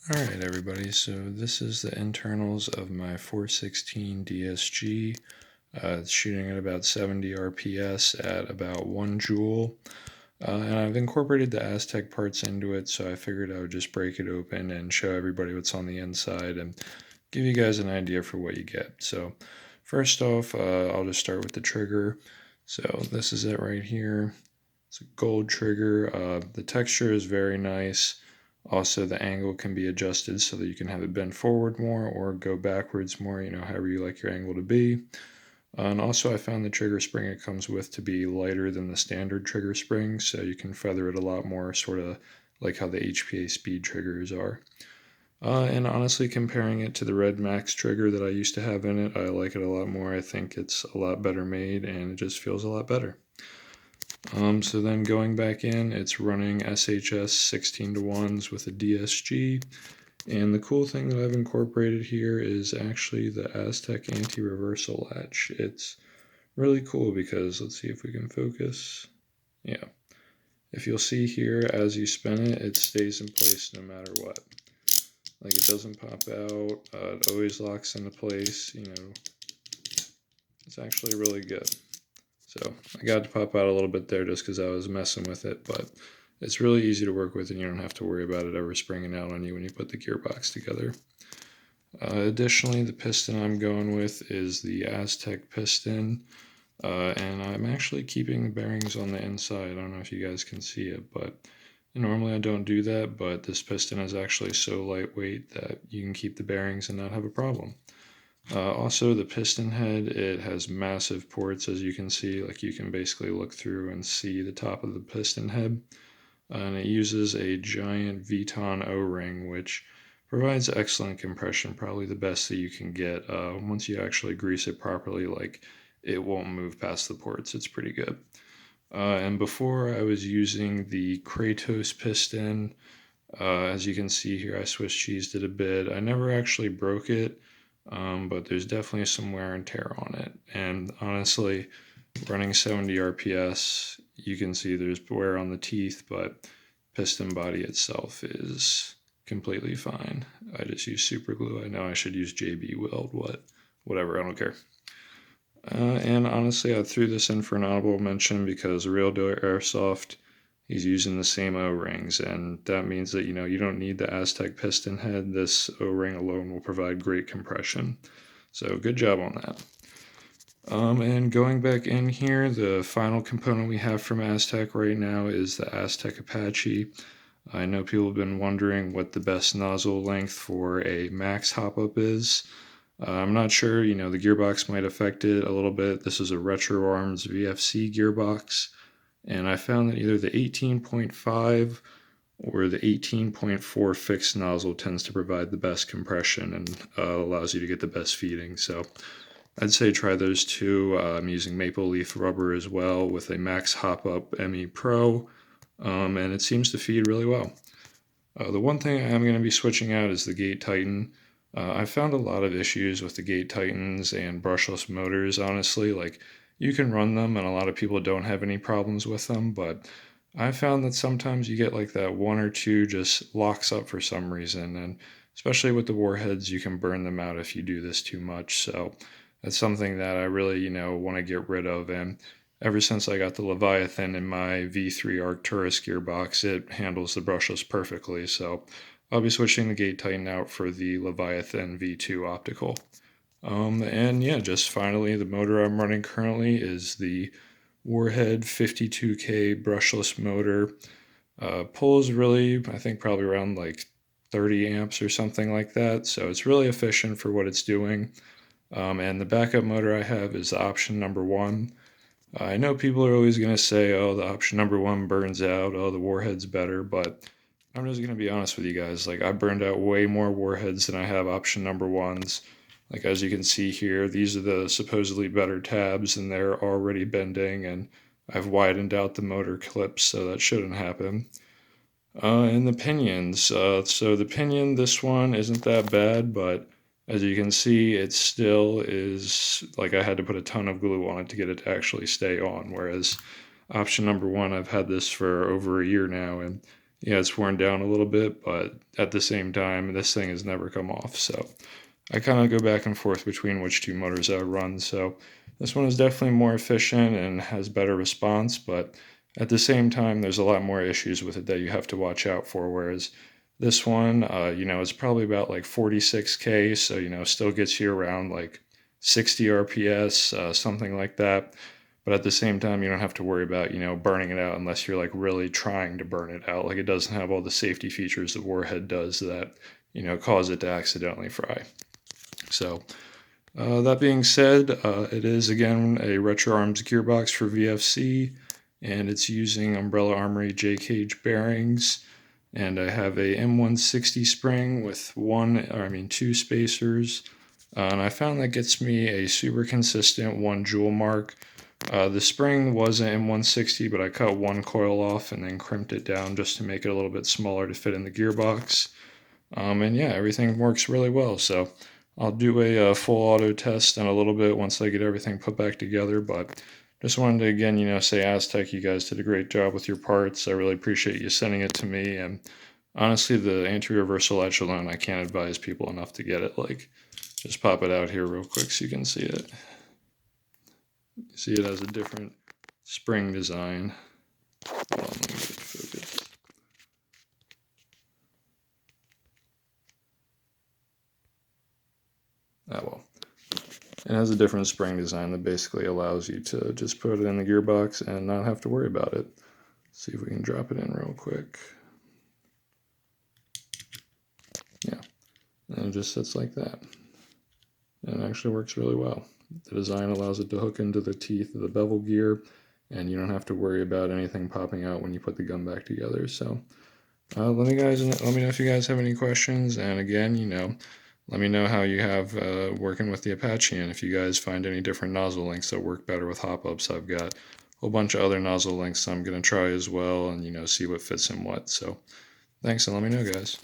Alright everybody, so this is the internals of my 416 DSG. It's shooting at about 70 RPS at about 1 joule. And I've incorporated the Aztech parts into it, so I figured I would just break it open and show everybody what's on the inside and give you guys an idea for what you get. So first off, I'll just start with the trigger. So this is it right here. It's a gold trigger. The texture is very nice. Also, the angle can be adjusted so that you can have it bend forward more or go backwards more, however you like your angle to be. And also, I found the trigger spring it comes with to be lighter than the standard trigger spring, so you can feather it a lot more, sort of like how the HPA speed triggers are. And honestly, comparing it to the Red Max trigger that I used to have in it, I like it a lot more. I think it's a lot better made and it just feels a lot better. So then going back in, it's running SHS 16:1s with a DSG. And the cool thing that I've incorporated here is actually the Aztech anti-reversal latch. It's really cool because, let's see if we can focus. Yeah. If you'll see here, as you spin it, it stays in place no matter what. Like, it doesn't pop out, it always locks into place, It's actually really good. So I got to pop out a little bit there just because I was messing with it, but it's really easy to work with and you don't have to worry about it ever springing out on you when you put the gearbox together. Additionally, the piston I'm going with is the Aztech piston, and I'm actually keeping the bearings on the inside. I don't know if you guys can see it, but normally I don't do that, but this piston is actually so lightweight that you can keep the bearings and not have a problem. Also, the piston head, it has massive ports, as you can see. Like, you can basically look through and see the top of the piston head. And it uses a giant Vuitton O-ring, which provides excellent compression, probably the best that you can get. Once you actually grease it properly, like, it won't move past the ports. It's pretty good. And before, I was using the Kratos piston. As you can see here, I Swiss cheesed it a bit. I never actually broke it. But there's definitely some wear and tear on it. And honestly, running 70 RPS, you can see there's wear on the teeth, but piston body itself is completely fine. I just use super glue. I know I should use JB Weld, whatever, I don't care. And honestly, I threw this in for an honorable mention because Real Deal Airsoft, he's using the same O-rings, and that means that, you don't need the Aztec piston head. This O-ring alone will provide great compression. So good job on that. And going back in here, the final component we have from Aztec right now is the Aztec Apache. I know people have been wondering what the best nozzle length for a max hop-up is. I'm not sure, the gearbox might affect it a little bit. This is a RetroArms VFC gearbox, and I found that either the 18.5 or the 18.4 fixed nozzle tends to provide the best compression and allows you to get the best feeding. So I'd say try those two. I'm using maple leaf rubber as well with a Max Hop Up ME Pro, and it seems to feed really well. The one thing I'm going to be switching out is the Gate Titan. I found a lot of issues with the Gate Titans and brushless motors, honestly. Like, you can run them, and a lot of people don't have any problems with them, but I found that sometimes you get like that one or two just locks up for some reason, and especially with the warheads, you can burn them out if you do this too much. So that's something that I really, want to get rid of. And ever since I got the Leviathan in my V3 Arcturus gearbox, it handles the brushless perfectly. So I'll be switching the Gate Titan out for the Leviathan V2 optical. And yeah, just finally, the motor I'm running currently is the Warhead 52K brushless motor. Pulls really, I think probably around like 30 amps or something like that. So it's really efficient for what it's doing. And the backup motor I have is option number one. I know people are always going to say, oh, the option number one burns out, oh, the Warhead's better, but I'm just going to be honest with you guys. Like, I burned out way more Warheads than I have option number ones. Like, as you can see here, these are the supposedly better tabs, and they're already bending, and I've widened out the motor clips, so that shouldn't happen. And the pinions. So the pinion, this one isn't that bad, but as you can see, it still is, like, I had to put a ton of glue on it to get it to actually stay on, whereas option number one, I've had this for over a year now, and yeah, it's worn down a little bit, but at the same time, this thing has never come off. So I kind of go back and forth between which two motors I would run. So this one is definitely more efficient and has better response, but at the same time, there's a lot more issues with it that you have to watch out for. Whereas this one, it's probably about like 46K, so, still gets you around like 60 RPS, something like that. But at the same time, you don't have to worry about, burning it out unless you're like really trying to burn it out. Like it doesn't have all the safety features the Warhead does that, cause it to accidentally fry. So, that being said, it is again a Retro Arms gearbox for VFC, and it's using Umbrella Armory J-cage bearings. And I have a M160 spring with two spacers. And I found that gets me a super consistent 1 joule mark. The spring was an M160, but I cut one coil off and then crimped it down just to make it a little bit smaller to fit in the gearbox. And yeah, everything works really well. So I'll do a full auto test in a little bit once I get everything put back together. But just wanted to again, say Aztech, you guys did a great job with your parts. I really appreciate you sending it to me. And honestly, the anti-reversal latch alone, I can't advise people enough to get it. Like, just pop it out here real quick so you can see it. See, it has a different spring design. Hold on, let me get it focused. Ah, well. It has a different spring design that basically allows you to just put it in the gearbox and not have to worry about it. See if we can drop it in real quick. Yeah, and it just sits like that. And it actually works really well. The design allows it to hook into the teeth of the bevel gear, and you don't have to worry about anything popping out when you put the gun back together. So let me know if you guys have any questions, and again, let me know how you have working with the Apache, and if you guys find any different nozzle lengths that work better with hop-ups. I've got a whole bunch of other nozzle lengths I'm going to try as well, and see what fits in what. So thanks, and let me know, guys.